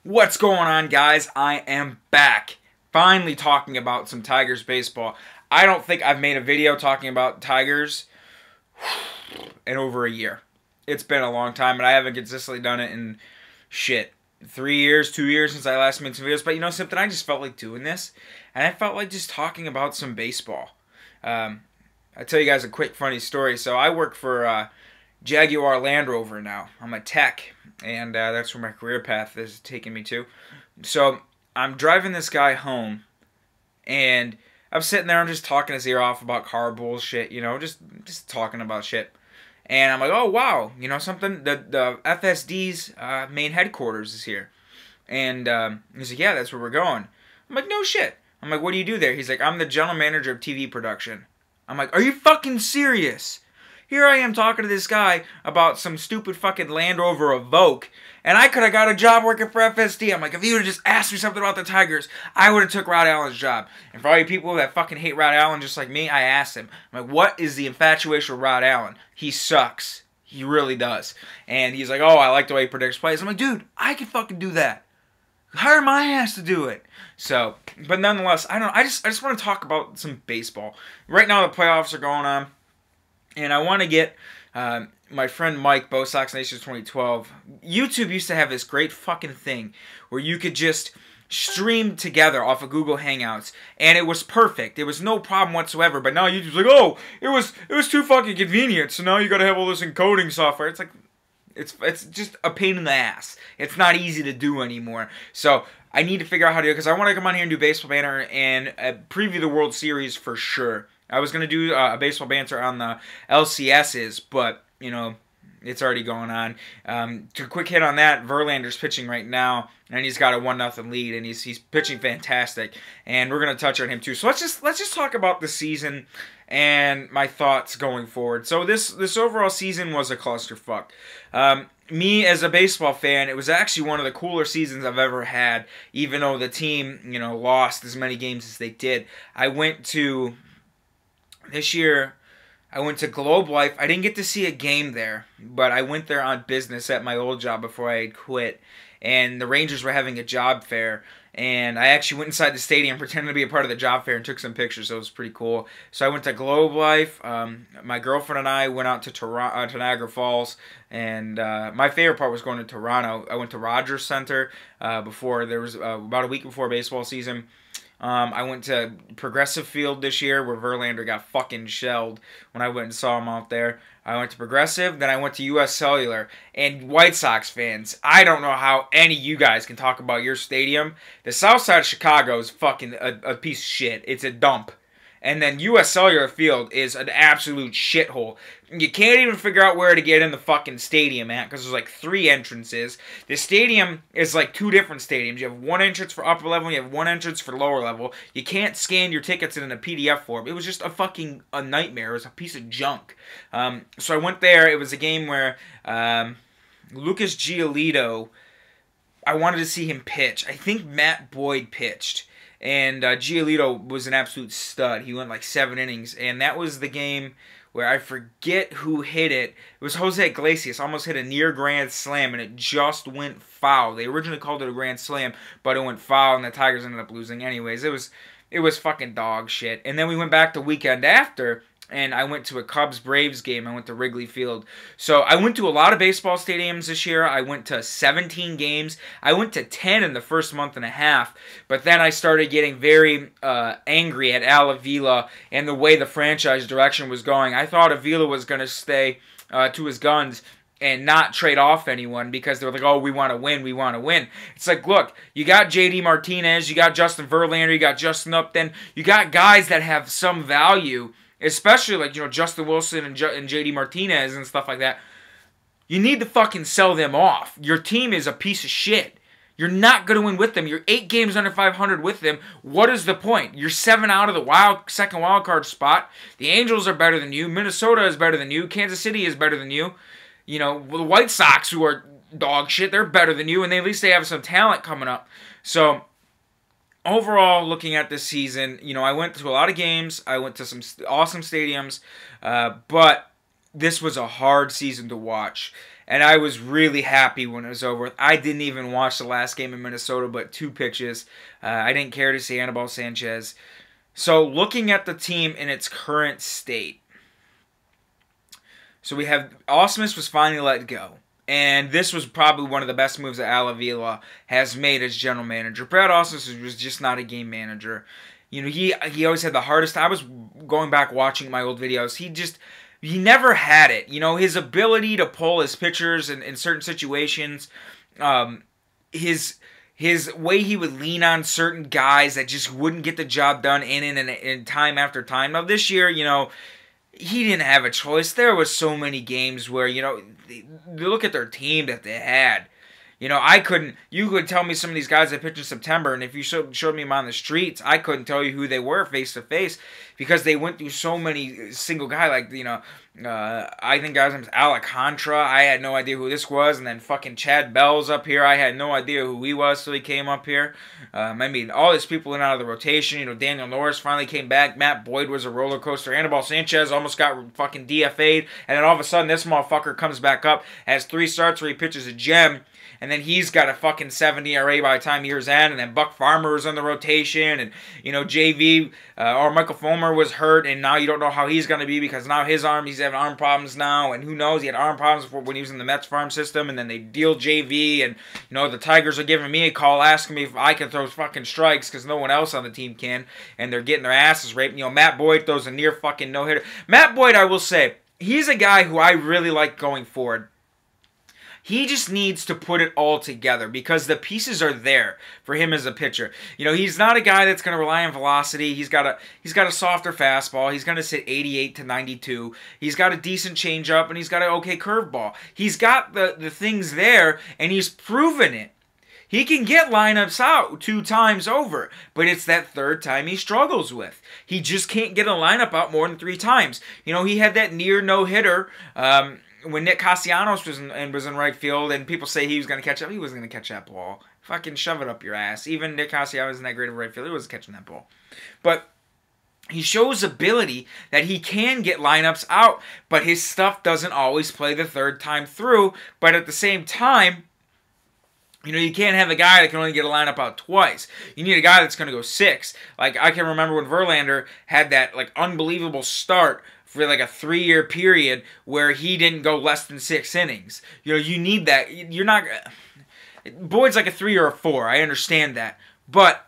What's going on, guys? I am back. Finally talking about some Tigers baseball. I don't think I've made a video talking about Tigers in over a year. It's been a long time, and I haven't consistently done it in 3 years, 2 years since I last made some videos. But you know something? I just felt like doing this, and I felt like just talking about some baseball. I'll tell you guys a quick funny story. So I work for Jaguar Land Rover now. I'm a tech, and that's where my career path is taking me to. So I'm driving this guy home, and I'm sitting there, I'm just talking his ear off about car bullshit, you know, just talking about shit. And I'm like, oh, wow, you know something? The FSD's main headquarters is here. And he's like, yeah, that's where we're going. I'm like, no shit. I'm like, what do you do there? He's like, I'm the general manager of TV production. I'm like, are you fucking serious? Here I am talking to this guy about some stupid fucking Land Rover Evoque, and I could have got a job working for FSD. I'm like, if you would have just asked me something about the Tigers, I would have took Rod Allen's job. And for all you people that fucking hate Rod Allen just like me, I asked him, I'm like, what is the infatuation with Rod Allen? He sucks. He really does. And he's like, oh, I like the way he predicts plays. I'm like, dude, I could fucking do that. Hire my ass to do it. So, but nonetheless, I don't know. I just want to talk about some baseball. Right now, the playoffs are going on. And I want to get my friend Mike, Bo Sox Nations 2012. YouTube used to have this great fucking thing where you could just stream together off of Google Hangouts, and it was perfect. It was no problem whatsoever. But now YouTube's like, oh, it was too fucking convenient. So now you got to have all this encoding software. It's like, it's just a pain in the ass. It's not easy to do anymore. So I need to figure out how to do it because I want to come on here and do Baseball Banter and preview the World Series for sure. I was going to do a baseball banter on the LCSs, but, you know, it's already going on. To quick hit on that, Verlander's pitching right now, and he's got a 1-0 lead, and he's pitching fantastic, and we're going to touch on him too. So let's just talk about the season and my thoughts going forward. So this overall season was a clusterfuck. Me as a baseball fan, it was actually one of the cooler seasons I've ever had, even though the team, you know, lost as many games as they did. This year, I went to Globe Life. I didn't get to see a game there, but I went there on business at my old job before I had quit. And the Rangers were having a job fair. And I actually went inside the stadium, pretending to be a part of the job fair, and took some pictures. So it was pretty cool. So I went to Globe Life. My girlfriend and I went out to Niagara Falls. And my favorite part was going to Toronto. I went to Rogers Center before. There was about a week before baseball season. I went to Progressive Field this year where Verlander got fucking shelled when I went and saw him out there. I went to Progressive, then I went to U.S. Cellular. And White Sox fans, I don't know how any of you guys can talk about your stadium. The South Side of Chicago is fucking a piece of shit. It's a dump. And then U.S. Cellular Field is an absolute shithole. You can't even figure out where to get in the fucking stadium at because there's like 3 entrances. The stadium is like 2 different stadiums. You have one entrance for upper level and you have one entrance for lower level. You can't scan your tickets in a PDF form. It was just a nightmare. It was a piece of junk. So I went there. It was a game where Lucas Giolito, I wanted to see him pitch. I think Matt Boyd pitched. And Giolito was an absolute stud. He went like 7 innings. And that was the game where I forget who hit it. It was Jose Iglesias. Almost hit a near grand slam, and it just went foul. They originally called it a grand slam, but it went foul, and the Tigers ended up losing anyways. It was fucking dog shit. And then we went back the weekend after, and I went to a Cubs-Braves game. I went to Wrigley Field. So I went to a lot of baseball stadiums this year. I went to 17 games. I went to 10 in the first month and a half. But then I started getting very angry at Al Avila and the way the franchise direction was going. I thought Avila was going to stay to his guns and not trade off anyone because they were like, oh, we want to win, we want to win. It's like, look, you got J.D. Martinez, you got Justin Verlander, you got Justin Upton, you got guys that have some value, especially like, you know, Justin Wilson and J.D. Martinez and stuff like that. You need to fucking sell them off. Your team is a piece of shit. You're not going to win with them. You're 8 games under 500 with them. What is the point? You're 7 out of the second wild card spot. The Angels are better than you. Minnesota is better than you. Kansas City is better than you. You know, the White Sox, who are dog shit, they're better than you, and at least they have some talent coming up. So overall, looking at this season, you know, I went to a lot of games. I went to some awesome stadiums, but this was a hard season to watch. And I was really happy when it was over. I didn't even watch the last game in Minnesota, but 2 pitches. I didn't care to see Anibal Sanchez. So looking at the team in its current state. So we have Ausmus was finally let go. And this was probably one of the best moves that Al Avila has made as general manager. Brad Ausmus was just not a game manager. You know, he always had the hardest. I was going back watching my old videos. He never had it. You know, his ability to pull his pitchers in certain situations, his way he would lean on certain guys that just wouldn't get the job done in time after time. Now this year, you know, he didn't have a choice. There was so many games where, you know, they look at their team that they had. You know, you could tell me some of these guys that pitched in September, and if you showed me them on the streets, I couldn't tell you who they were face to face because they went through so many single guys. Like, you know, I think guys named Alcantara, I had no idea who this was, and then fucking Chad Bell's up here. I had no idea who he was till he came up here. I mean, all these people in and out of the rotation. You know, Daniel Norris finally came back. Matt Boyd was a roller coaster. Anibal Sanchez almost got fucking DFA'd, and then all of a sudden this motherfucker comes back up, has 3 starts where he pitches a gem. And then he's got a fucking 70 ERA by the time year's end. And then Buck Farmer was on the rotation. And, you know, JV or Michael Fulmer was hurt. And now you don't know how he's going to be because now he's having arm problems now. And who knows? He had arm problems before when he was in the Mets farm system. And then they deal JV. And, you know, the Tigers are giving me a call asking me if I can throw fucking strikes because no one else on the team can. And they're getting their asses raped. You know, Matt Boyd throws a near fucking no-hitter. Matt Boyd, I will say, he's a guy who I really like going forward. He just needs to put it all together because the pieces are there for him as a pitcher. You know, he's not a guy that's going to rely on velocity. He's got a softer fastball. He's going to sit 88 to 92. He's got a decent changeup and he's got an okay curveball. He's got the things there and he's proven it. He can get lineups out 2 times over, but it's that 3rd time he struggles with. He just can't get a lineup out more than 3 times. You know, he had that near no-hitter when Nick Cassianos was in right field, and people say he was going to catch up. He wasn't going to catch that ball. Fucking shove it up your ass. Even Nick Cassianos isn't that great of a right field. He wasn't catching that ball. But he shows ability that he can get lineups out, but his stuff doesn't always play the 3rd time through. But at the same time, you know, you can't have a guy that can only get a lineup out twice. You need a guy that's going to go 6. Like, I can remember when Verlander had that, like, unbelievable start for, like, a 3-year period where he didn't go less than 6 innings. You know, you need that. You're not... Boyd's like a 3 or a 4. I understand that. But,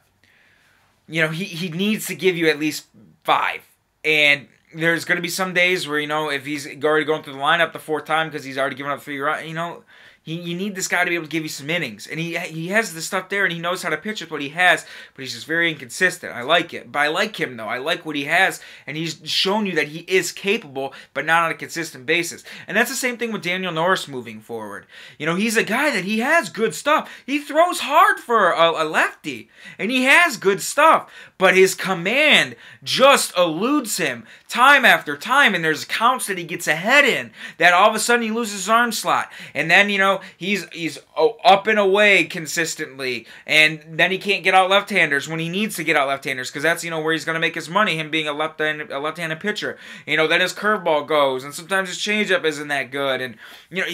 you know, he needs to give you at least 5. And there's going to be some days where, you know, if he's already going through the lineup the 4th time because he's already given up 3, you know... You need this guy to be able to give you some innings. And he has the stuff there, and he knows how to pitch with what he has, but he's just very inconsistent. I like it. But I like him, though. I like what he has, and he's shown you that he is capable, but not on a consistent basis. And that's the same thing with Daniel Norris moving forward. You know, he's a guy that he has good stuff. He throws hard for a lefty, and he has good stuff, but his command just eludes him time after time, and there's counts that he gets ahead in that all of a sudden he loses his arm slot. And then, you know, he's up and away consistently, and then he can't get out left-handers when he needs to get out left-handers because that's, you know, where he's going to make his money, him being a left-handed pitcher. You know, then his curveball goes, and sometimes his changeup isn't that good, and, you know,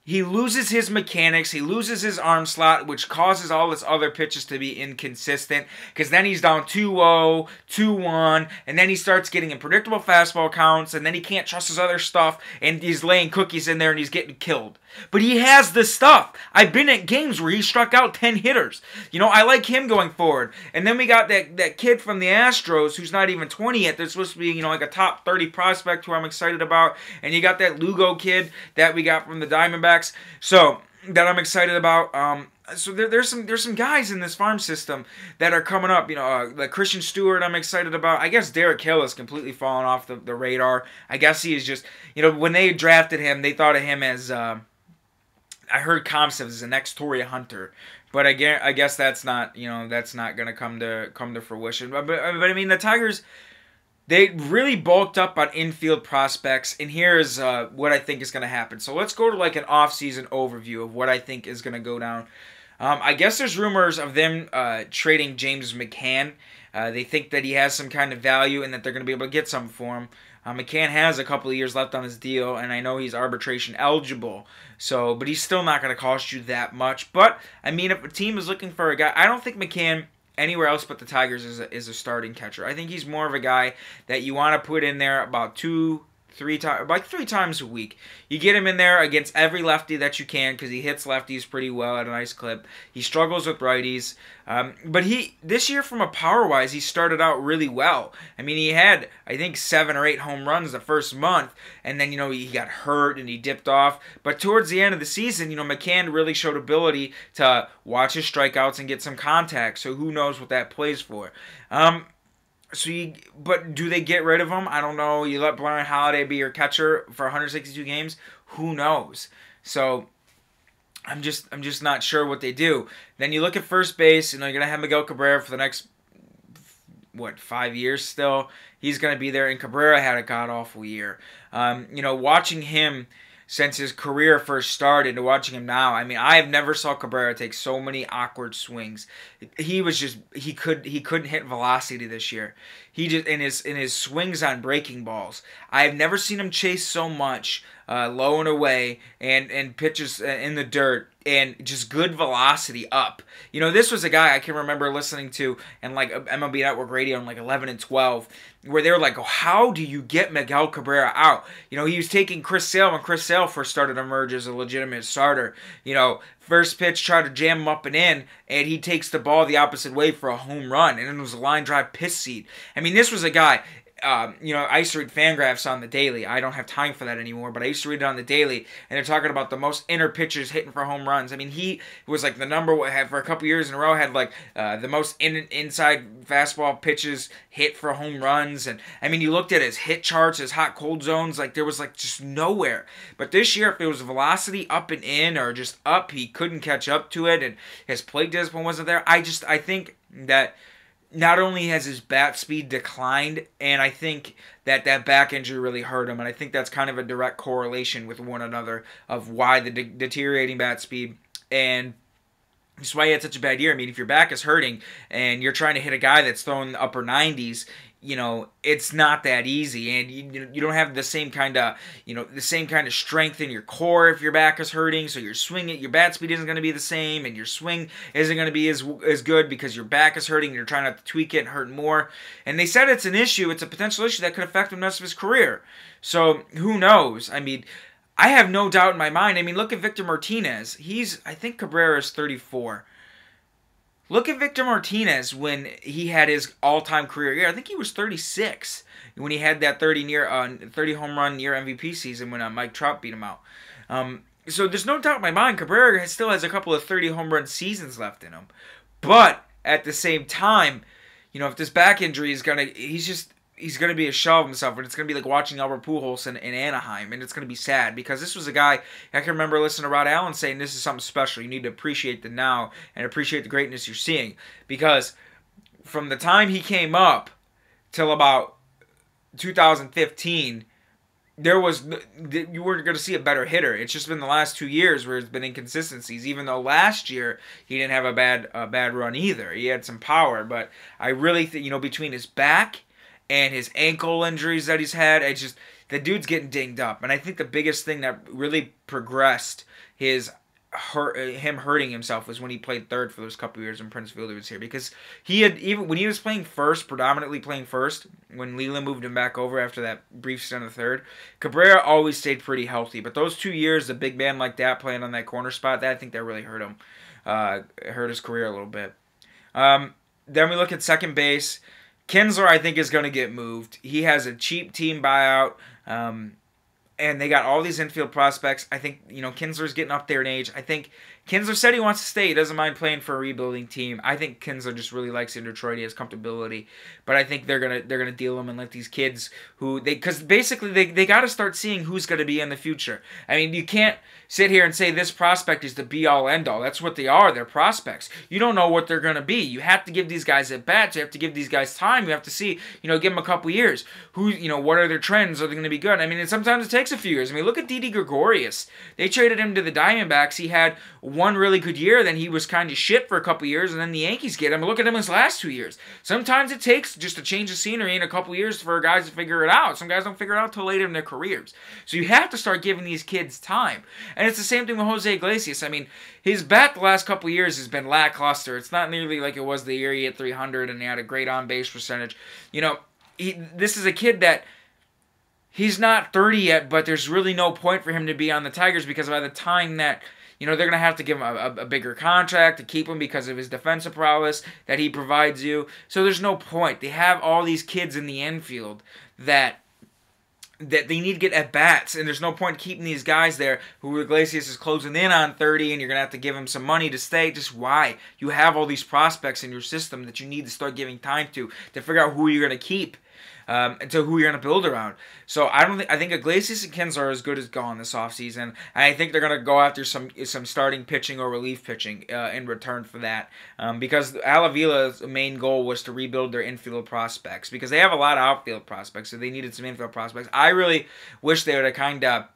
he loses his mechanics, he loses his arm slot, which causes all his other pitches to be inconsistent, because then he's down 2-0, 2-1, and then he starts getting unpredictable fastball counts, and then he can't trust his other stuff, and he's laying cookies in there, and he's getting killed. But he has the stuff. I've been at games where he struck out 10 hitters. You know, I like him going forward. And then we got that kid from the Astros who's not even 20 yet. That's supposed to be, you know, like a top 30 prospect who I'm excited about. And you got that Lugo kid that we got from the Diamondbacks. So, that I'm excited about. So there's some guys in this farm system that are coming up. You know, like Christian Stewart, I'm excited about. I guess Derek Hill has completely fallen off the radar. I guess he is just, you know, when they drafted him, they thought of him as... I heard Comps as the next Toria Hunter, but I guess that's not, you know, that's not gonna come to fruition. But I mean, the Tigers, they really bulked up on infield prospects, and here's what I think is gonna happen. So let's go to like an off-season overview of what I think is gonna go down. I guess there's rumors of them trading James McCann. They think that he has some kind of value and that they're going to be able to get some for him. McCann has a couple of years left on his deal, and I know he's arbitration eligible. So, but he's still not going to cost you that much. But I mean, if a team is looking for a guy, I don't think McCann anywhere else but the Tigers is a starting catcher. I think he's more of a guy that you want to put in there about 3 times a week. You get him in there against every lefty that you can because he hits lefties pretty well at a nice clip. He struggles with righties. But this year from a power-wise, he started out really well. I mean, he had, I think, 7 or 8 home runs the first month, and then, he got hurt and he dipped off. But towards the end of the season, McCann really showed ability to watch his strikeouts and get some contact, so who knows what that plays for. But do they get rid of him? I don't know. You let Brian Holiday be your catcher for 162 games? Who knows? So I'm just not sure what they do. Then you look at first base, you're gonna have Miguel Cabrera for the next 5 years still. He's gonna be there, and Cabrera had a god awful year. Watching him since his career first started to watching him now, I mean, I have never saw Cabrera take so many awkward swings. He couldn't hit velocity this year. He just in his swings on breaking balls, I have never seen him chase so much low and away and pitches in the dirt and just good velocity up. This was a guy I can remember listening to and like MLB Network Radio in like 11 and 12, where they were like, oh, how do you get Miguel Cabrera out? He was taking Chris Sale when Chris Sale first started to emerge as a legitimate starter. First pitch, try to jam him up and in, and he takes the ball the opposite way for a home run, and it was a line drive piss seat. I mean, this was a guy, I used to read Fangraphs on the daily. I don't have time for that anymore, but I used to read it on the daily, and they're talking about the most inner pitchers hitting for home runs. I mean, he was like the number one, for a couple years in a row, had like the most inside fastball pitches hit for home runs. And I mean, you looked at his hit charts, his hot cold zones, like there was like just nowhere. But this year, if it was velocity up and in or just up, he couldn't catch up to it, and his plate discipline wasn't there. I think that not only has his bat speed declined, and I think that back injury really hurt him, and I think that's kind of a direct correlation with one another of why the deteriorating bat speed, and that's why he had such a bad year. I mean, if your back is hurting and you're trying to hit a guy that's throwing the upper 90s, it's not that easy, and you don't have the same kind of strength in your core if your back is hurting. So your bat speed isn't going to be the same, and your swing isn't going to be as good because your back is hurting and you're trying not to tweak it and hurt more. And they said it's an issue, it's a potential issue that could affect him the rest of his career. So who knows? I mean, I have no doubt in my mind. I mean, look at Victor Martinez. I think Cabrera is 34. Look at Victor Martinez when he had his all-time career year. I think he was 36 when he had that 30 home run near MVP season when Mike Trout beat him out. So there's no doubt in my mind Cabrera still has a couple of 30 home run seasons left in him. But at the same time, if this back injury is he's going to be a shell of himself, and it's going to be like watching Albert Pujols in Anaheim, and it's going to be sad because this was a guy, I can remember listening to Rod Allen saying this is something special. You need to appreciate the now and appreciate the greatness you're seeing, because from the time he came up till about 2015, you weren't going to see a better hitter. It's just been the last 2 years where there's been inconsistencies, even though last year he didn't have a bad run either. He had some power, but I really think, between his back and his ankle injuries that he's had, the dude's getting dinged up. And I think the biggest thing that really progressed him hurting himself was when he played third for those couple of years when Prince Fielder was here. Because even when he was playing first, predominantly playing first, when Leland moved him back over after that brief stint of third, Cabrera always stayed pretty healthy. But those 2 years, a big man like that playing on that corner spot, I think that really hurt him. Hurt his career a little bit. Then we look at second base. Kinsler, I think, is going to get moved. He has a cheap team buyout, and they got all these infield prospects. I think, Kinsler's getting up there in age. I think Kinsler said he wants to stay. He doesn't mind playing for a rebuilding team. I think Kinsler just really likes it in Detroit. He has comfortability. But I think they're gonna deal him and let these kids because basically they got to start seeing who's going to be in the future. I mean, you can't sit here and say this prospect is the be-all, end-all. That's what they are. They're prospects. You don't know what they're going to be. You have to give these guys at bats. You have to give these guys time. You have to see, give them a couple years. What are their trends? Are they going to be good? I mean, and sometimes it takes takes a few years. I mean, look at Didi Gregorius. They traded him to the Diamondbacks. He had one really good year, then he was kind of shit for a couple years, and then the Yankees get him. Look at him his last 2 years. Sometimes it takes just a change of scenery in a couple years for guys to figure it out. Some guys don't figure it out till later in their careers. So you have to start giving these kids time. And it's the same thing with Jose Iglesias. I mean, his bat the last couple years has been lackluster. It's not nearly like it was the year he hit 300 and he had a great on-base percentage. You know, this is a kid that he's not 30 yet, but there's really no point for him to be on the Tigers because by the time that, you know, they're going to have to give him a bigger contract to keep him because of his defensive prowess that he provides you. So there's no point. They have all these kids in the infield that they need to get at-bats, and there's no point keeping these guys there who Iglesias is closing in on 30, and you're going to have to give him some money to stay. Just why? You have all these prospects in your system that you need to start giving time to figure out who you're going to keep. And to who you're going to build around. So I think Iglesias and Kinsler are as good as gone this offseason. And I think they're going to go after some starting pitching or relief pitching in return for that. Because Alavila's main goal was to rebuild their infield prospects. Because they have a lot of outfield prospects, so they needed some infield prospects. I really wish they would have kind of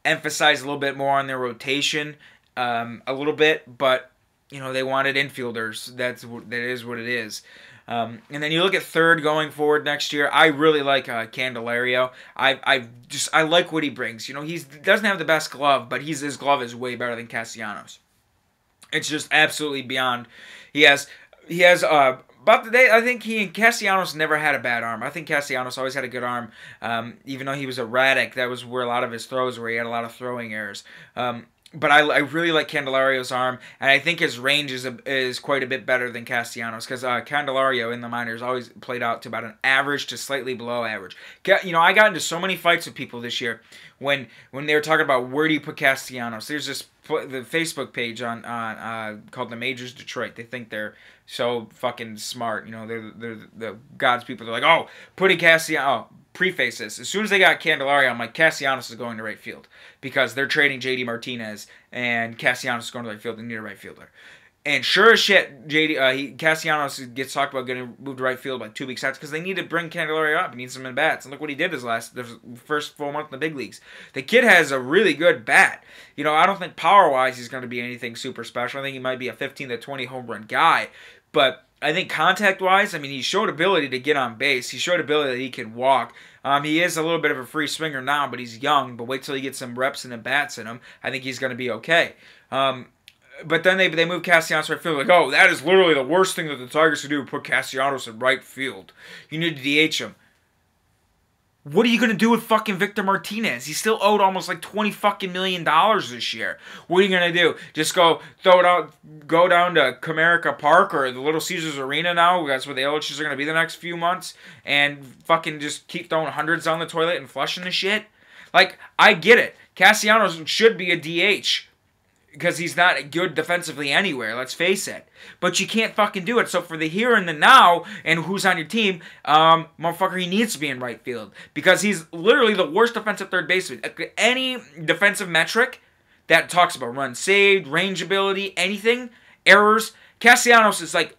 emphasized a little bit more on their rotation a little bit. But, you know, they wanted infielders. That is what it is. And then you look at third going forward next year. I really like Candelario. I like what he brings. You know, he doesn't have the best glove, but his glove is way better than Castellanos. It's just absolutely beyond. He has about the day. I think he and Castellanos never had a bad arm. I think Castellanos always had a good arm, even though he was erratic. That was where a lot of his throws were. He had a lot of throwing errors. But I really like Candelario's arm, and I think his range is quite a bit better than Castellanos, because Candelario in the minors always played out to about an average to slightly below average. You know, I got into so many fights with people this year when they were talking about where do you put Castellanos. There's this the Facebook page on called the Majors Detroit. They think they're so fucking smart. You know, they're the God's people. They're like, oh, putting Castellanos. Preface this. As soon as they got Candelario, I'm like, Castellanos is going to right field. Because they're trading J.D. Martinez, and Castellanos is going to right field. They need a right fielder. And sure as shit, Castellanos gets talked about getting moved to right field by 2 weeks after, because they need to bring Candelario up. He needs some in-bats. And look what he did the first full month in the big leagues. The kid has a really good bat. You know, I don't think power-wise he's going to be anything super special. I think he might be a 15 to 20 home run guy. But I think contact-wise, I mean, he showed ability to get on base. He showed ability that he can walk. He is a little bit of a free swinger now, but he's young. But wait till he gets some reps and at-bats in him. I think he's going to be okay. But then they move Castellanos right field. Like, oh, that is literally the worst thing that the Tigers could do, put Castellanos in right field. You need to DH him. What are you going to do with fucking Victor Martinez? He's still owed almost like $20 million this year. What are you going to do? Just go down to Comerica Park or the Little Caesars Arena now? That's where the Illiches are going to be the next few months. And fucking just keep throwing hundreds down the toilet and flushing the shit? Like, I get it. Castellanos should be a DH. Because he's not good defensively anywhere, let's face it. But you can't fucking do it. So for the here and the now, and who's on your team, motherfucker, he needs to be in right field. Because he's literally the worst defensive third baseman. Any defensive metric that talks about runs saved, range ability, anything, errors, Castellanos is like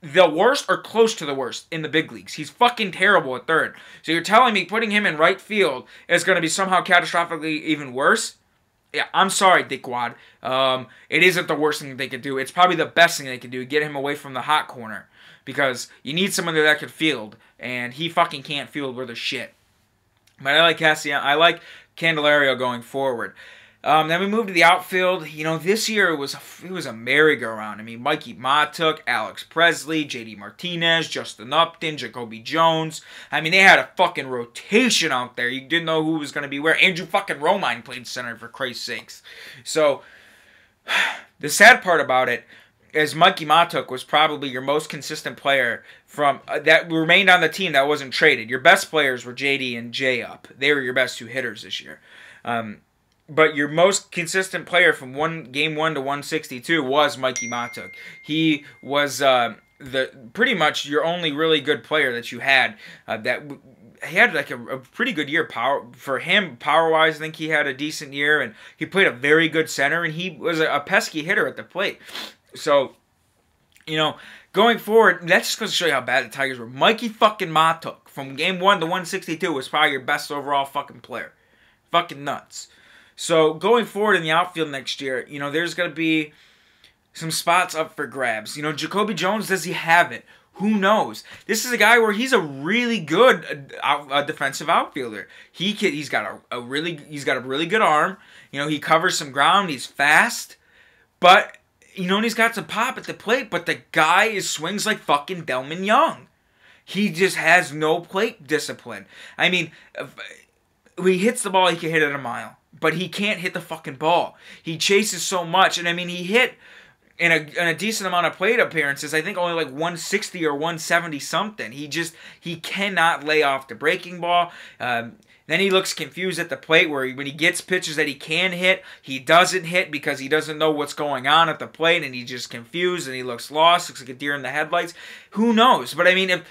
the worst or close to the worst in the big leagues. He's fucking terrible at third. So you're telling me putting him in right field is going to be somehow catastrophically even worse? Yeah, I'm sorry, Dickwad. It isn't the worst thing they could do. It's probably the best thing they could do, get him away from the hot corner. Because you need someone that could field, and he fucking can't field worth a shit. But I like Cassian. I like Candelario going forward. Then we move to the outfield. You know, this year it was a merry-go-round. I mean, Mikey Mota, Alex Presley, J.D. Martinez, Justin Upton, Jacoby Jones. I mean, they had a fucking rotation out there. You didn't know who was going to be where. Andrew fucking Romine played center, for Christ's sakes. So, the sad part about it is Mikey Mota was probably your most consistent player from that remained on the team that wasn't traded. Your best players were J.D. and J-Up. They were your best two hitters this year. But your most consistent player from game 1 to 162 was Mikey Mota. He was pretty much your only really good player that you had. He had like a pretty good year for him power-wise. I think he had a decent year, and he played a very good center, and he was a pesky hitter at the plate. So, you know, going forward, that's just going to show you how bad the Tigers were. Mikey fucking Mota from game 1 to 162 was probably your best overall fucking player. Fucking nuts. So going forward in the outfield next year, you know, there's going to be some spots up for grabs. You know, Jacoby Jones, does he have it? Who knows? This is a guy where he's a really good defensive outfielder. He's got a really good arm. You know, he covers some ground. He's fast, but you know, and he's got some pop at the plate. But the guy swings like fucking Delman Young. He just has no plate discipline. I mean, when he hits the ball, he can hit it a mile, but he can't hit the fucking ball. He chases so much, and I mean, he hit in a decent amount of plate appearances. I think only like 160 or 170 something. He cannot lay off the breaking ball. Then he looks confused at the plate where when he gets pitches that he can hit, he doesn't hit because he doesn't know what's going on at the plate, and he's just confused and he looks lost, looks like a deer in the headlights. Who knows? But I mean, if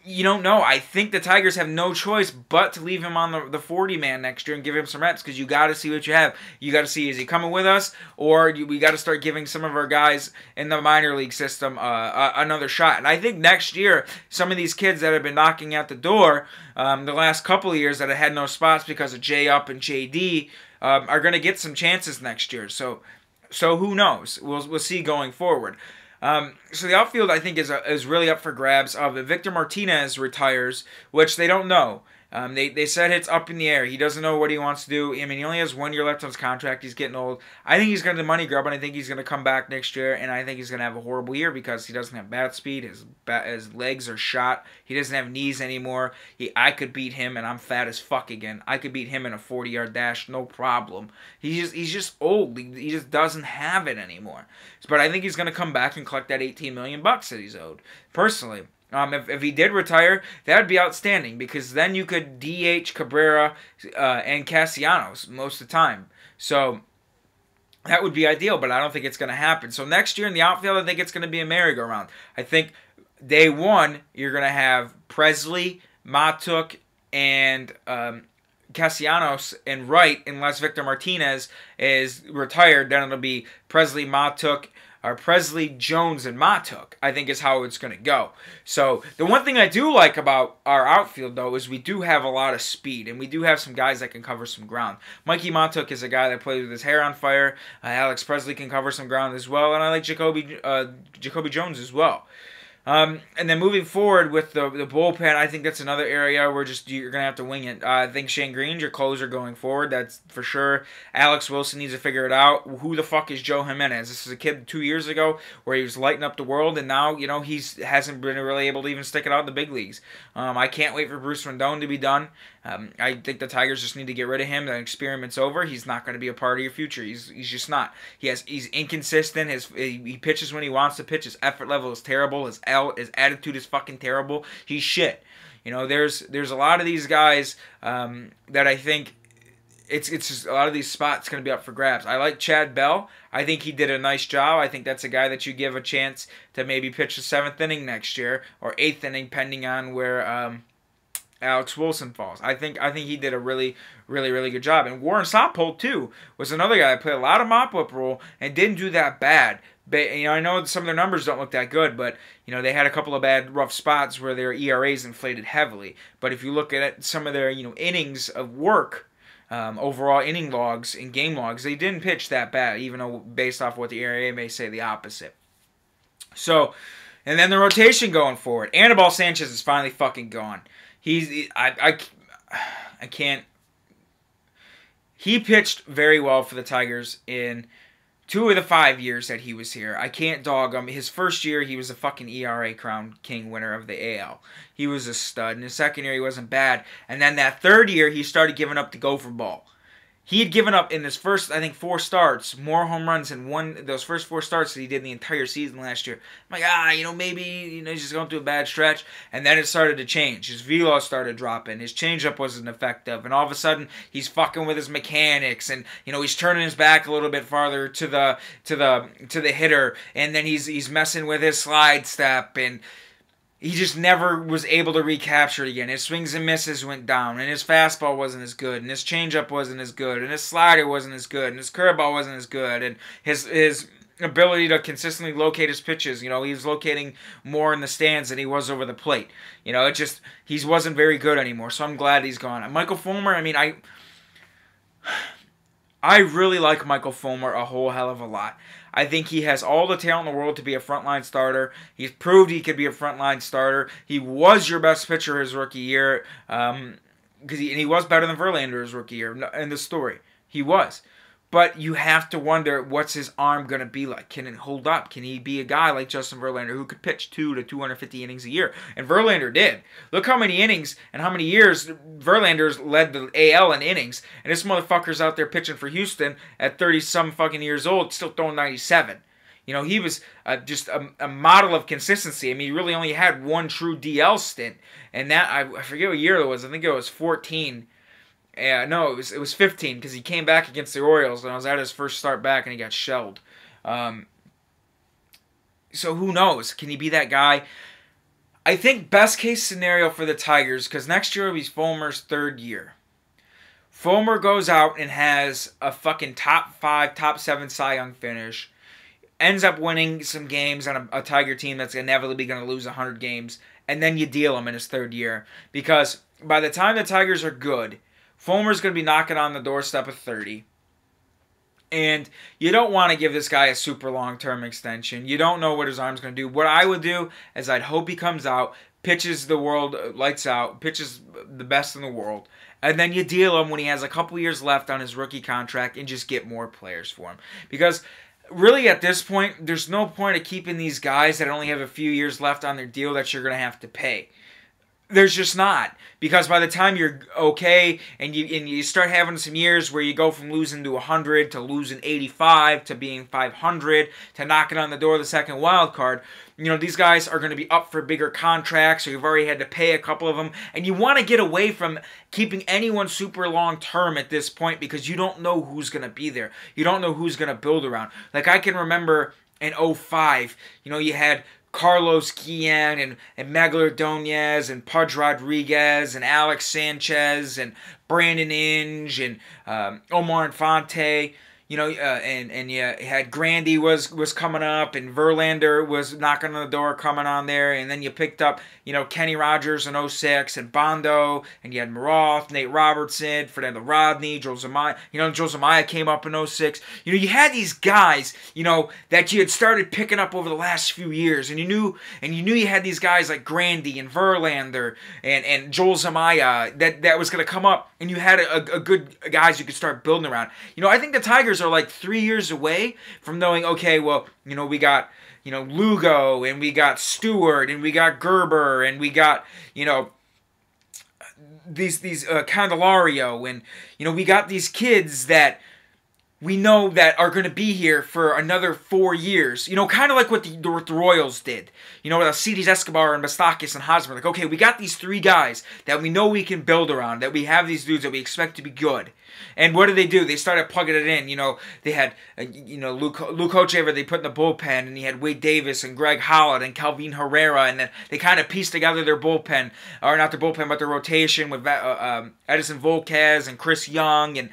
you don't know, I think the Tigers have no choice but to leave him on the 40-man next year and give him some reps, because you got to see what you have. You got to see, is he coming with us, or we got to start giving some of our guys in the minor league system another shot. And I think next year, some of these kids that have been knocking at the door the last couple of years that have had no spots because of J-Up and JD are going to get some chances next year. So who knows? We'll see going forward. So the outfield, I think, is really up for grabs. If Victor Martinez retires, which they don't know. They said it's up in the air. He doesn't know what he wants to do. I mean, he only has 1 year left on his contract. He's getting old. I think he's going to money grab, and I think he's going to come back next year, and I think he's going to have a horrible year because he doesn't have bat speed. His legs are shot. He doesn't have knees anymore. I could beat him, and I'm fat as fuck again. I could beat him in a 40-yard dash, no problem. He's just old. He just doesn't have it anymore. But I think he's going to come back and collect that $18 million that he's owed, personally. If he did retire, that would be outstanding, because then you could DH Cabrera and Cassianos most of the time. So that would be ideal, but I don't think it's going to happen. So next year in the outfield, I think it's going to be a merry-go-round. I think day one, you're going to have Presley, Matuk, and Cassianos in right, unless Victor Martinez is retired. Then it'll be Presley, Matuk, or Presley, Jones, and Matuk, I think is how it's going to go. So the one thing I do like about our outfield, though, is we do have a lot of speed, and we do have some guys that can cover some ground. Mikey Matuk is a guy that plays with his hair on fire. Alex Presley can cover some ground as well, and I like Jacoby Jones as well. And then moving forward with the bullpen, I think that's another area where you're going to have to wing it. I think Shane Green's your closer going forward. That's for sure. Alex Wilson needs to figure it out. Who the fuck is Joe Jimenez? This is a kid 2 years ago where he was lighting up the world, and now, you know, he hasn't been really able to even stick it out in the big leagues. I can't wait for Bruce Rendon to be done. I think the Tigers just need to get rid of him. The experiment's over. He's not going to be a part of your future. He's just not. He's inconsistent. He pitches when he wants to pitch. His effort level is terrible. His attitude is fucking terrible. He's shit. You know, there's a lot of these guys that I think it's just a lot of these spots going to be up for grabs. I like Chad Bell. I think he did a nice job. I think that's a guy that you give a chance to maybe pitch the 7th inning next year or 8th inning, depending on where Alex Wilson falls. I think he did a really good job. And Warren Soppold, too, was another guy that played a lot of mop-up role and didn't do that bad. But, you know, I know some of their numbers don't look that good, but, you know, they had a couple of bad, rough spots where their ERAs inflated heavily. But if you look at some of their, you know, innings of work, overall inning logs and game logs, they didn't pitch that bad, even though based off what the ERA may say the opposite. So, and then the rotation going forward. Anibal Sanchez is finally fucking gone. I can't. He pitched very well for the Tigers in 2 of the 5 years that he was here. I can't dog him. His first year, he was a fucking ERA Crown King winner of the AL. He was a stud. In his second year, he wasn't bad. And then that third year, he started giving up the gopher ball. He had given up in his first, I think, 4 starts, more home runs in those first 4 starts that he did in the entire season last year. I'm like, you know, maybe, you know, he's just going through a bad stretch. And then it started to change. His velo started dropping. His changeup wasn't effective. And all of a sudden, he's fucking with his mechanics. And, you know, he's turning his back a little bit farther to the hitter. And then he's messing with his slide step. And he just never was able to recapture it again. His swings and misses went down, and his fastball wasn't as good, and his changeup wasn't as good, and his slider wasn't as good, and his curveball wasn't as good, and his ability to consistently locate his pitches, you know, he was locating more in the stands than he was over the plate. You know, he wasn't very good anymore, so I'm glad he's gone. And Michael Fulmer, I mean, I really like Michael Fulmer a whole hell of a lot. I think he has all the talent in the world to be a frontline starter. He's proved he could be a frontline starter. He was your best pitcher his rookie year, because he was better than Verlander his rookie year in the story. He was. But you have to wonder, what's his arm going to be like? Can it hold up? Can he be a guy like Justin Verlander who could pitch 200 to 250 innings a year? And Verlander did. Look how many innings and how many years Verlander's led the AL in innings. And this motherfucker's out there pitching for Houston at 30-some fucking years old, still throwing 97. You know, he was just a model of consistency. I mean, he really only had one true DL stint. And that, I forget what year it was. I think it was 14. Yeah, no, it was 15 because he came back against the Orioles and I was at his first start back and he got shelled. So who knows? Can he be that guy? I think best case scenario for the Tigers, because next year will be Fulmer's 3rd year. Fulmer goes out and has a fucking top 5, top 7 Cy Young finish. Ends up winning some games on a Tiger team that's inevitably going to lose 100 games. And then you deal him in his 3rd year. Because by the time the Tigers are good, Fulmer's going to be knocking on the doorstep of 30. And you don't want to give this guy a super long-term extension. You don't know what his arm's going to do. What I would do is I'd hope he comes out, pitches the world, lights out, pitches the best in the world. And then you deal him when he has a couple years left on his rookie contract and just get more players for him. Because really at this point, there's no point of keeping these guys that only have a few years left on their deal that you're going to have to pay. There's just not. Because by the time you're okay and you start having some years where you go from losing to 100 to losing 85 to being 500 to knocking on the door of the second wild card, you know, these guys are going to be up for bigger contracts, so you've already had to pay a couple of them. And you want to get away from keeping anyone super long term at this point because you don't know who's going to be there. You don't know who's going to build around. Like I can remember in 05, you know, you had Carlos Guillen and Magler Donez and Pudge Rodriguez and Alex Sanchez and Brandon Inge and Omar Infante. You know, and you had Grandy was coming up, and Verlander was knocking on the door, coming on there, and then you picked up, you know, Kenny Rogers in 06, and Bondo, and you had Maroth, Nate Robertson, Fernando Rodney, Joe Zamaia. You know, Joe Zamaia came up in 06. You know, you had these guys, you know, that you had started picking up over the last few years, and you knew you had these guys like Grandy and Verlander and Joel Zamaia that was going to come up, and you had a good guys you could start building around. You know, I think the Tigers are like 3 years away from knowing, okay, well, you know, we got, you know, Lugo, and we got Stewart, and we got Gerber, and we got, you know, these Candelario, and, you know, we got these kids that we know that are going to be here for another 4 years. You know, kind of like what the Royals did. You know, with Alcides Escobar and Bastakis and Hosmer. Like, okay, we got these 3 guys that we know we can build around, that we have these dudes that we expect to be good. And what did they do? They started plugging it in. You know, they had, you know, Luke Hochevar they put in the bullpen, and he had Wade Davis and Greg Holland and Calvin Herrera, and then they kind of pieced together their bullpen, or not their bullpen, but their rotation with Edison Volquez and Chris Young, and,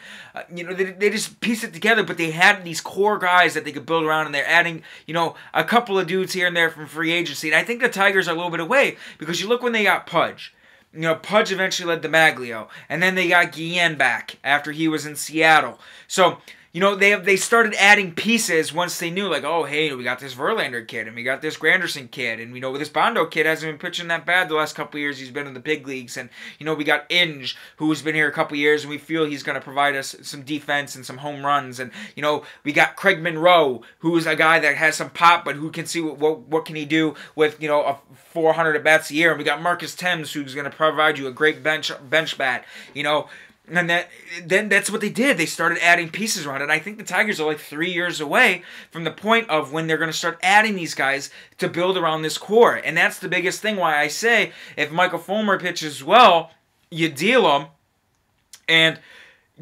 you know, they just pieced it together, but they had these core guys that they could build around, and they're adding, you know, a couple of dudes here and there from free agency. And I think the Tigers are a little bit away, because you look when they got Pudge. You know, Pudge eventually led to Maglio, and then they got Guillen back after he was in Seattle. So, you know, they started adding pieces once they knew, like, oh, hey, we got this Verlander kid, and we got this Granderson kid, and, you know, this Bondo kid hasn't been pitching that bad the last couple of years. He's been in the big leagues, and, you know, we got Inge, who's been here a couple of years, and we feel he's going to provide us some defense and some home runs, and, you know, we got Craig Monroe, who's a guy that has some pop, but who can see what can he do with, you know, a 400 at-bats a year, and we got Marcus Thames, who's going to provide you a great bench bat, you know. And then that's what they did. They started adding pieces around it. And I think the Tigers are like 3 years away from the point of when they're going to start adding these guys to build around this core. And that's the biggest thing why I say if Michael Fulmer pitches well, you deal him and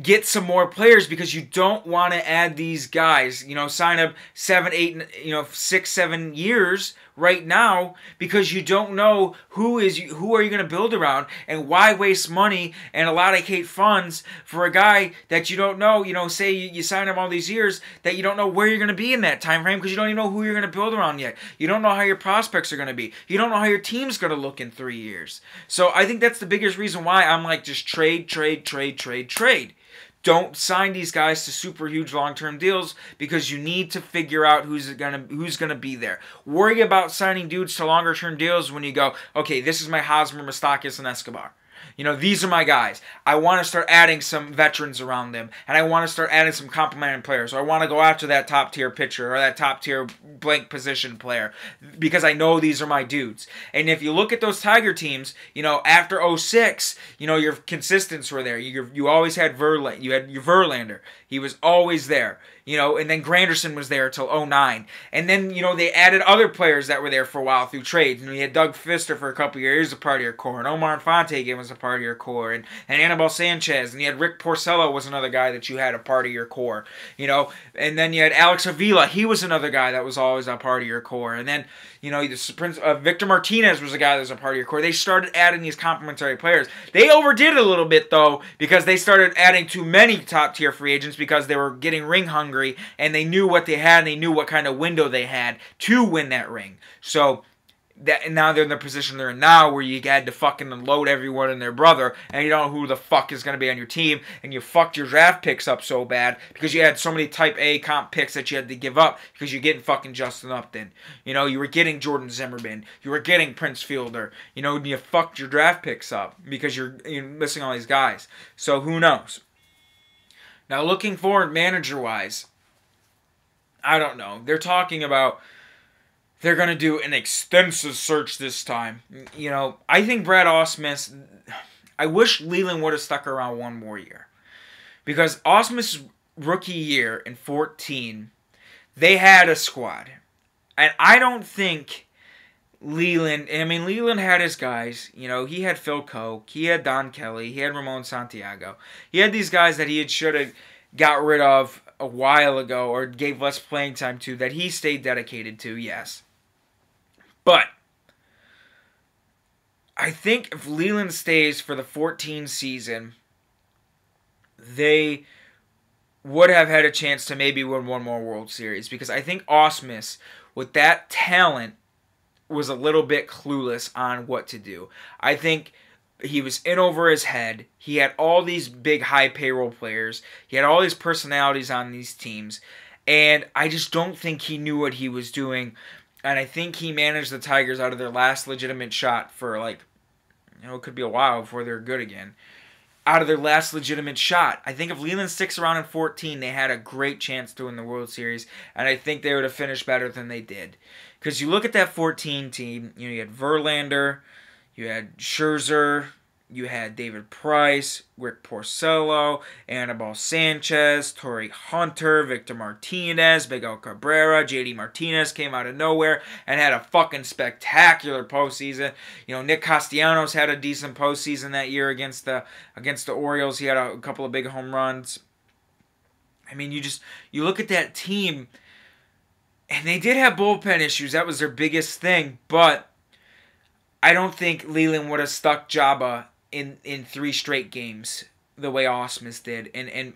get some more players, because you don't want to add these guys, you know, sign up 7, 8, you know, 6, 7 years right now, because you don't know who are you going to build around, and why waste money and a lot of hate funds for a guy that you don't know. You know, say you sign him all these years that you don't know where you're going to be in that time frame, because you don't even know who you're going to build around yet. You don't know how your prospects are going to be. You don't know how your team's going to look in 3 years. So I think that's the biggest reason why I'm like, just trade. don't sign these guys to super huge long-term deals because you need to figure out who's gonna be there. Worry about signing dudes to longer-term deals when you go, okay, this is my Hosmer, Moustakas, and Escobar. These are my guys. I want to start adding some veterans around them, and I want to start adding some complementary players. So I want to go after that top-tier pitcher or that top-tier blank position player because I know these are my dudes. And if you look at those Tiger teams, after 06, your consistents were there. You always had Verlander. You had your Verlander. He was always there. And then Granderson was there till 09. And then, they added other players that were there for a while through trades. And you had Doug Fister for a couple of years, a part of your core. And Omar Infante was a part of your core. And Anibal Sanchez. And you had Rick Porcello was another guy that you had a part of your core. And then you had Alex Avila. He was another guy that was always a part of your core. And then, Victor Martinez was a guy that was a part of your core. They started adding these complementary players. They overdid it a little bit, though, because they started adding too many top-tier free agents because they were getting ring hungry, and they knew what they had, and they knew what kind of window they had to win that ring. So now they're in the position they're in now, where you had to fucking unload everyone and their brother, and you don't know who the fuck is going to be on your team, and you fucked your draft picks up so bad because you had so many Type A comp picks that you had to give up because you're getting fucking Justin Upton. You were getting Jordan Zimmerman. You were getting Prince Fielder. And you fucked your draft picks up because you're missing all these guys. So who knows? Now, looking forward manager-wise, I don't know. They're talking about they're going to do an extensive search this time. I think Brad Ausmus, I wish Leland would have stuck around one more year. Because Ausmus' rookie year in 14, they had a squad. And I don't think Leland had his guys. He had Phil Koch, he had Don Kelly, he had Ramon Santiago. He had these guys that he should have got rid of a while ago or gave less playing time to that he stayed dedicated to, yes. But I think if Leland stays for the 14 season, they would have had a chance to maybe win one more World Series. Because I think Ausmus, with that talent, was a little bit clueless on what to do. I think he was in over his head. He had all these big high payroll players. He had all these personalities on these teams. And I just don't think he knew what he was doing. And I think he managed the Tigers out of their last legitimate shot for it could be a while before they're good again. Out of their last legitimate shot. I think if Leland sticks around in 14, they had a great chance to win the World Series. And I think they would have finished better than they did. Because you look at that 14 team, you had Verlander, you had Scherzer, you had David Price, Rick Porcello, Anibal Sanchez, Torrey Hunter, Victor Martinez, Miguel Cabrera, JD Martinez came out of nowhere and had a fucking spectacular postseason. Nick Castellanos had a decent postseason that year against the Orioles. He had a couple of big home runs. You look at that team, and they did have bullpen issues. That was their biggest thing, but I don't think Leland would have stuck Jabba in 3 straight games the way Ausmus did. And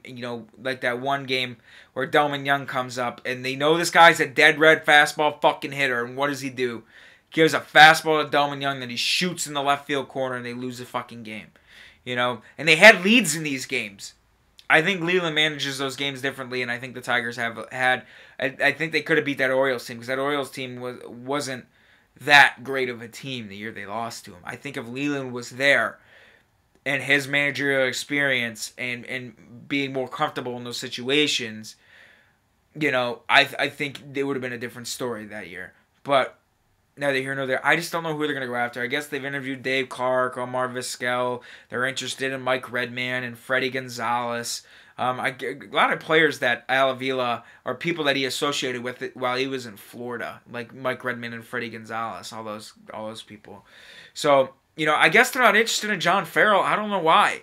like that one game where Delman Young comes up, and they know this guy's a dead red fastball fucking hitter, and what does he do? Gives a fastball to Delman Young that he shoots in the left field corner, and they lose the fucking game. And they had leads in these games. I think Leland manages those games differently, and I think the Tigers have had... I think they could have beat that Orioles team, because that Orioles team wasn't that great of a team the year they lost to him. I think if Leland was there, and his managerial experience and being more comfortable in those situations, I think it would have been a different story that year. But neither here nor there. I just don't know who they're going to go after. I guess they've interviewed Dave Clark, Omar Vizquel. They're interested in Mike Redman and Freddie Gonzalez. A lot of players that Al Avila, or people that he associated with it while he was in Florida, like Mike Redman and Freddie Gonzalez, all those people. So, I guess they're not interested in John Farrell. I don't know why.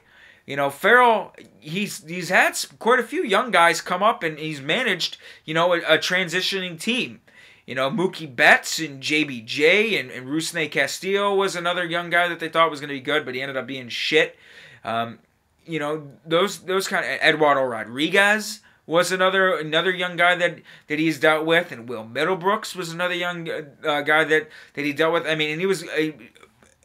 Farrell, he's had quite a few young guys come up, and he's managed, a transitioning team. Mookie Betts and JBJ and Rusney Castillo was another young guy that they thought was going to be good, but he ended up being shit. Those kind of... Eduardo Rodriguez was another young guy that he's dealt with, and Will Middlebrooks was another young guy that he dealt with. And he was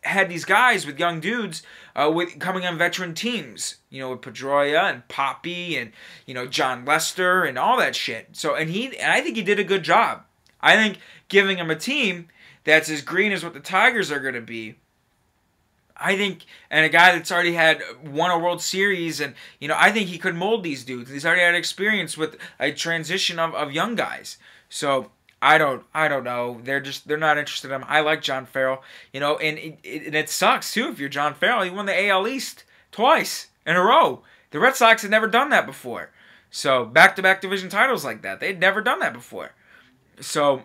had these guys with young dudes with coming on veteran teams, you know, with Pedroia and Poppy and, you know, John Lester and all that shit. So, and I think he did a good job. I think giving him a team that's as green as what the Tigers are going to be, I think, and a guy that's already won a World Series, and, you know, I think he could mold these dudes. He's already had experience with a transition of young guys. So I don't know. They're not interested in him. I like John Farrell, you know, and it sucks too if you're John Farrell. He won the AL East twice in a row. The Red Sox had never done that before. So back-to-back division titles like that, they'd never done that before. So,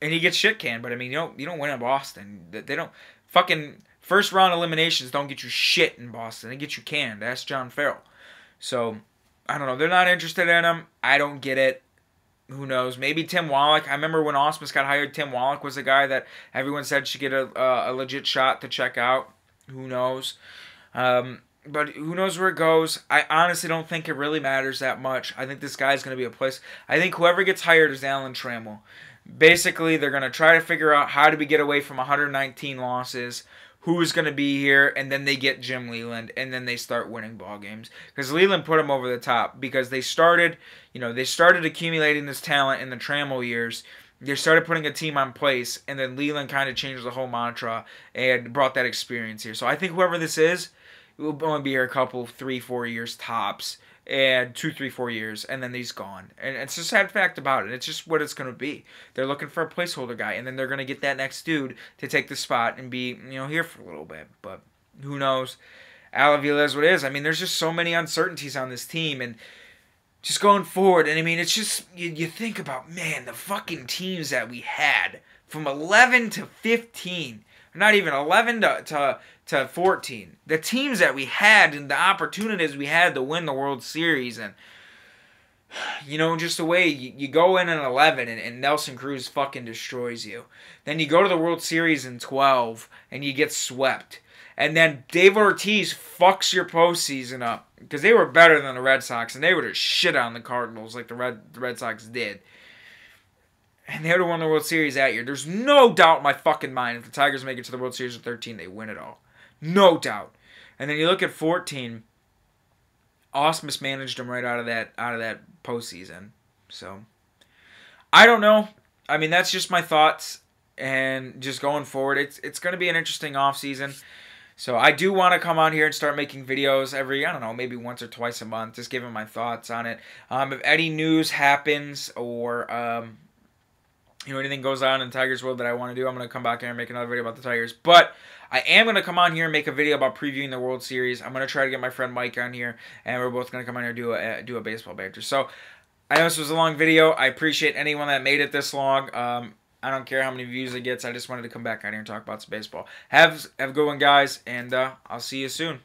and he gets shit canned. But I mean, you don't win in Boston. They don't fucking first round eliminations don't get you shit in Boston. They get you canned. That's John Farrell. So I don't know. They're not interested in him. I don't get it. Who knows? Maybe Tim Wallach. I remember when Ausmus got hired, Tim Wallach was the guy that everyone said should get a legit shot to check out. Who knows? But who knows where it goes? I honestly don't think it really matters that much. I think this guy's going to be a place. I think whoever gets hired is Alan Trammell. Basically, they're going to try to figure out how do we get away from 119 losses, who's going to be here, and then they get Jim Leland, and then they start winning ball games. Because Leland put them over the top because they started accumulating this talent in the Trammell years. They started putting a team on place, and then Leland kind of changed the whole mantra and brought that experience here. So I think whoever this is, it will only be here a couple, 3-4 years tops, and 2, 3, 4 years, and then he's gone. And it's a sad fact about it. It's just what it's going to be. They're looking for a placeholder guy, and then they're going to get that next dude to take the spot and be, you know, here for a little bit. But who knows? Al Avila is what it is. I mean, there's just so many uncertainties on this team, and just going forward. And I mean, it's just, you think about, man, the fucking teams that we had from 11 to 15, not even 11 to 14. The teams that we had and the opportunities we had to win the World Series, and, you know, just the way you go in 11 and Nelson Cruz fucking destroys you. Then you go to the World Series in 12 and you get swept. And then Dave Ortiz fucks your postseason up because they were better than the Red Sox, and they would have shit on the Cardinals like the Red Sox did. And they would have won the World Series that year. There's no doubt in my fucking mind if the Tigers make it to the World Series of 13, they win it all. No doubt. And then you look at 14, Ausmus managed them right out of that postseason. So I don't know. I mean, that's just my thoughts. And just going forward, it's going to be an interesting offseason. So I do want to come on here and start making videos every, I don't know, maybe once or twice a month, just giving my thoughts on it. If any news happens or you know, anything goes on in the Tigers world that I want to do, I'm going to come back here and make another video about the Tigers. But I am going to come on here and make a video about previewing the World Series. I'm going to try to get my friend Mike on here, and we're both going to come on here and do a baseball banter. So I know this was a long video. I appreciate anyone that made it this long. I don't care how many views it gets. I just wanted to come back on here and talk about some baseball. Have a good one, guys, and I'll see you soon.